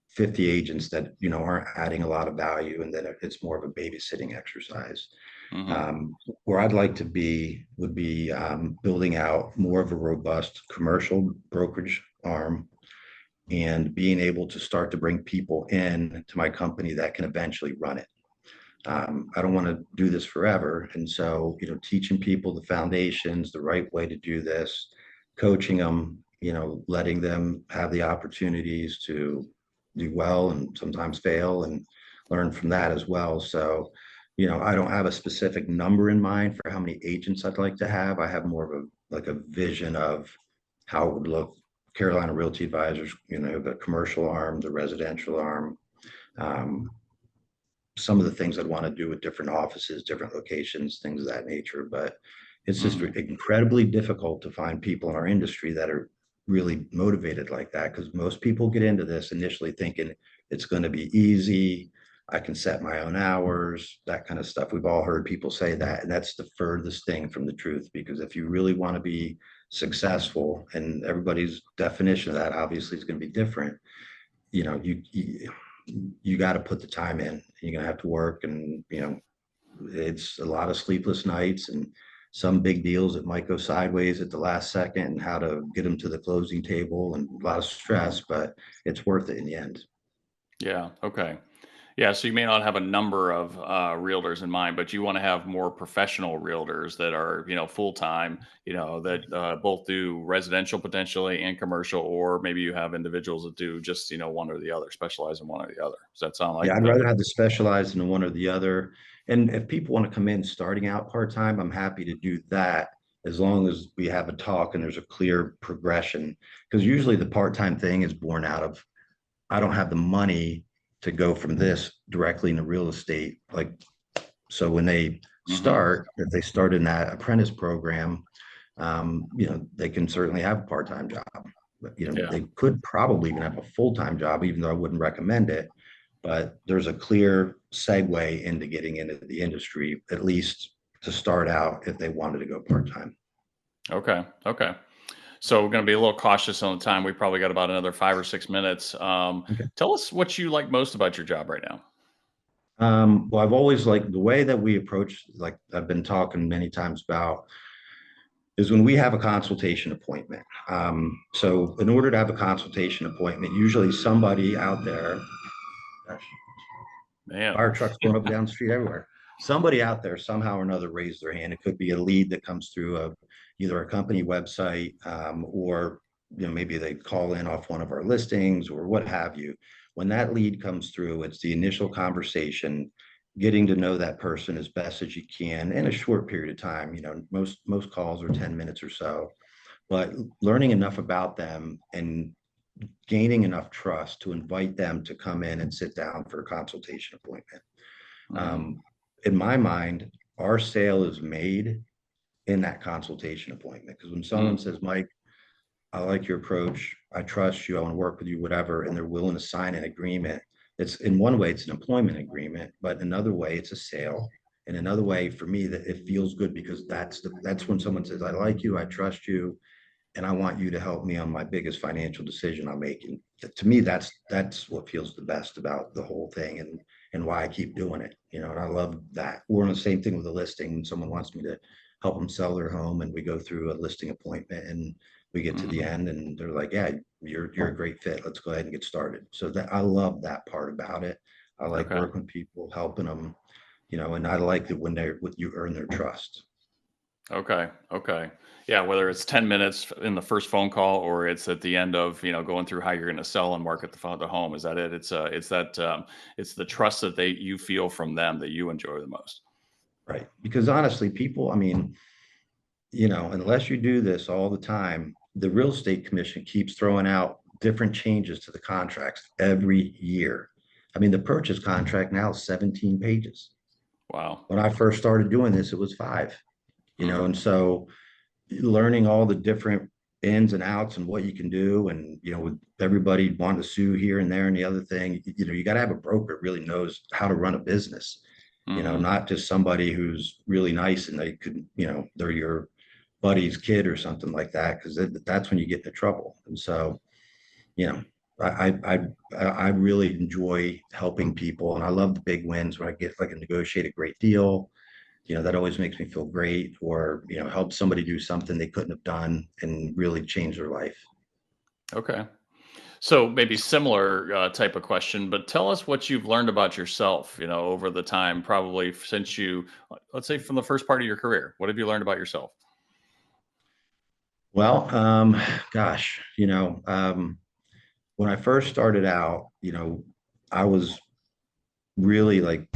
50 agents that aren't adding a lot of value, and then it's more of a babysitting exercise. Hmm. Where I'd like to be would be building out more of a robust commercial brokerage arm, and being able to start to bring people in to my company that can eventually run it. I don't want to do this forever. And so, teaching people the foundations, the right way to do this, coaching them, letting them have the opportunities to do well and sometimes fail and learn from that as well. So, I don't have a specific number in mind for how many agents I'd like to have. I have more of a vision of how it would look. Carolina Realty Advisors, the commercial arm, the residential arm, um, some of the things I'd want to do with different offices, different locations, things of that nature. But it's just Hmm. incredibly difficult to find people in our industry that are really motivated like that, because most people get into this initially thinking it's going to be easy. I can set my own hours, that kind of stuff. We've all heard people say that, and that's the furthest thing from the truth, because if you really want to be successful, and everybody's definition of that obviously is going to be different, you got to put the time in. You're going to have to work, and it's a lot of sleepless nights and some big deals that might go sideways at the last second, and how to get them to the closing table, and a lot of stress, but it's worth it in the end. Yeah. Okay. Yeah. So you may not have a number of realtors in mind, but you want to have more professional realtors that are, full time, that both do residential potentially and commercial, or maybe you have individuals that do just, one or the other, specialize in one or the other. Does that sound Yeah, like I'd the? rather have the specialized in one or the other. And if people want to come in starting out part-time, I'm happy to do that, as long as we have a talk and there's a clear progression. Because usually the part-time thing is born out of, I don't have the money to go from this directly into real estate. So when they Hmm. start, if they start in that apprentice program, they can certainly have a part-time job. But, Yeah. they could probably even have a full-time job, even though I wouldn't recommend it. But there's a clear segue into getting into the industry, at least to start out, if they wanted to go part-time. Okay. Okay. So we're going to be a little cautious on the time. We probably got about another 5 or 6 minutes. Okay. Tell us what you like most about your job right now. Well, I've always liked the way that we approach, like I've been talking many times about, is when we have a consultation appointment. So in order to have a consultation appointment, usually somebody out there, gosh, Man. fire trucks going up and down the street everywhere. Somebody out there somehow or another raised their hand. It could be a lead that comes through either a company website, or maybe they call in off one of our listings or what have you. When that lead comes through, it's the initial conversation, getting to know that person as best as you can in a short period of time. Most calls are 10 minutes or so, but learning enough about them and gaining enough trust to invite them to come in and sit down for a consultation appointment. Mm-hmm. In my mind, our sale is made in that consultation appointment. Because when someone Mm-hmm. says, Mike, I like your approach, I trust you, I want to work with you, whatever, and they're willing to sign an agreement, it's in one way, it's an employment agreement, but in another way, it's a sale. In another way, for me, that it feels good because that's when someone says, I like you, I trust you, and I want you to help me on my biggest financial decision I'm making. To me, that's what feels the best about the whole thing, and why I keep doing it. And I love that. We're on the same thing with the listing. When someone wants me to help them sell their home, and we go through a listing appointment, and we get to the Mm-hmm. end, and they're like, "Yeah, you're a great fit. Let's go ahead and get started." So that I love that part about it. I like Okay. working with people, helping them, and I like that when you earn their trust. Okay. Okay. Yeah. Whether it's 10 minutes in the first phone call or it's at the end of, going through how you're going to sell and market the home. Is that it? It's the trust that you feel from them that you enjoy the most. Right. Because honestly, people, I mean, unless you do this all the time, the real estate commission keeps throwing out different changes to the contracts every year. I mean, the purchase contract now is 17 pages. Wow. When I first started doing this, it was five, Hmm. and so learning all the different ins and outs and what you can do. And, with everybody wanting to sue here and there and the other thing, you got to have a broker that really knows how to run a business, Hmm. not just somebody who's really nice and they could, they're your buddy's kid or something like that, because that's when you get into trouble. And so, you know, I really enjoy helping people, and I love the big wins when I get like a negotiate a great deal. That always makes me feel great, or help somebody do something they couldn't have done and really change their life. Okay. So maybe similar type of question, but tell us what you've learned about yourself, over the time, probably since let's say from the first part of your career. What have you learned about yourself? Well, gosh, when I first started out, I was really like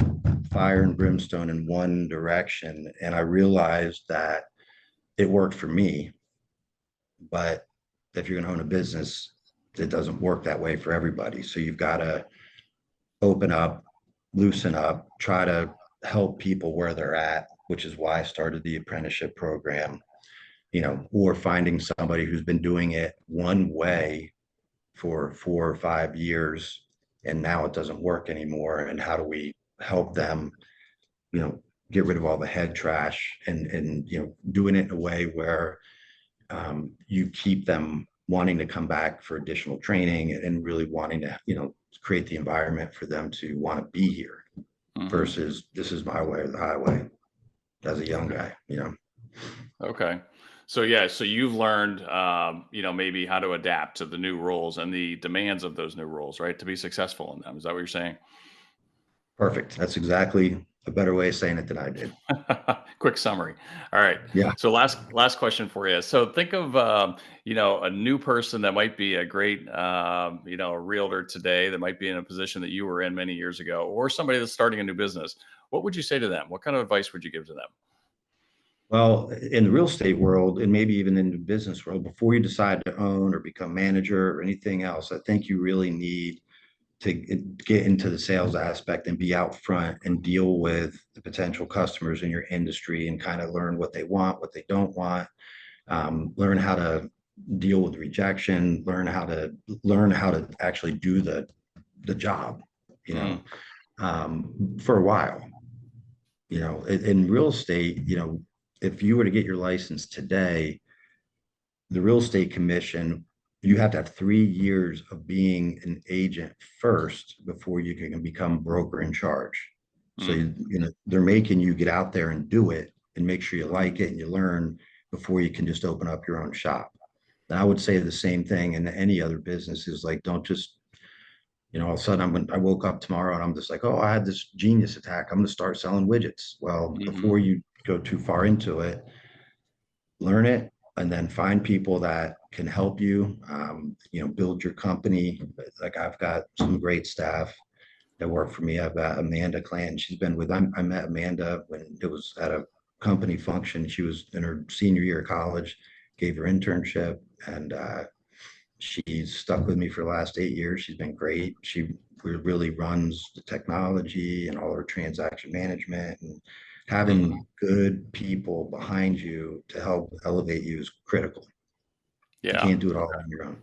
fire and brimstone in one direction, and I realized that it worked for me. But if you're going to own a business, it doesn't work that way for everybody. So you've got to open up, loosen up, try to help people where they're at, which is why I started the apprenticeship program, or finding somebody who's been doing it one way for 4 or 5 years and now it doesn't work anymore. And how do we help them, get rid of all the head trash, and doing it in a way where you keep them wanting to come back for additional training, and really wanting to, create the environment for them to want to be here, Hmm. versus this is my way or the highway, as a young Okay. guy. Okay. So yeah, so you've learned, maybe how to adapt to the new rules and the demands of those new rules, right? To be successful in them. Is that what you're saying? Perfect. That's exactly a better way of saying it than I did. Quick summary. All right. Yeah. So last question for you. So think of a new person that might be a great a realtor today that might be in a position that you were in many years ago, or somebody that's starting a new business. What would you say to them? What kind of advice would you give to them? Well, in the real estate world, and maybe even in the business world, before you decide to own or become manager or anything else, I think you really need to get into the sales aspect and be out front and deal with the potential customers in your industry, and kind of learn what they want, what they don't want, learn how to deal with rejection, learn how to actually do the job, you know, Mm, for a while. In real estate, if you were to get your license today, the real estate commission, you have to have 3 years of being an agent first before you can become broker in charge. So, mm, they're making you get out there and do it and make sure you like it and you learn before you can just open up your own shop. And I would say the same thing in any other business, is like, don't just, all of a sudden I woke up tomorrow and I'm just like, oh, I had this genius attack, I'm going to start selling widgets. Well, mhm, before you go too far into it, learn it, and then find people that can help you, build your company. Like, I've got some great staff that work for me. I've got Amanda Clanton. She's been with, I met Amanda when it was at a company function. She was in her senior year of college, gave her internship, and She's stuck with me for the last 8 years. She's been great. She really runs the technology and all her transaction management, and Mhm. having good people behind you to help elevate you is critical. You Yeah. can't do it all on your own.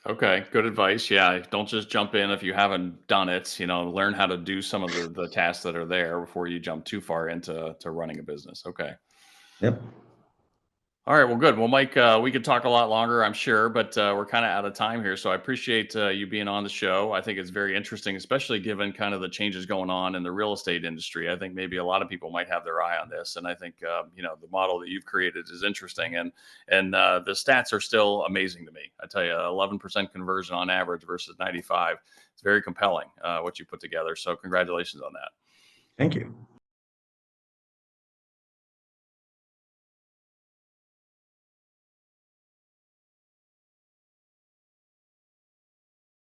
Okay, good advice. Yeah, don't just jump in if you haven't done it. Learn how to do some of the tasks that are there before you jump too far into running a business. Okay. Yep. All right. Well, good. Well, Mike, we could talk a lot longer, I'm sure, but we're kind of out of time here. So I appreciate you being on the show. I think it's very interesting, especially given kind of the changes going on in the real estate industry. I think maybe a lot of people might have their eye on this, and I think the model that you've created is interesting, and the stats are still amazing to me. I tell you, 11% conversion on average versus 95. It's very compelling what you put together. So congratulations on that. Thank you.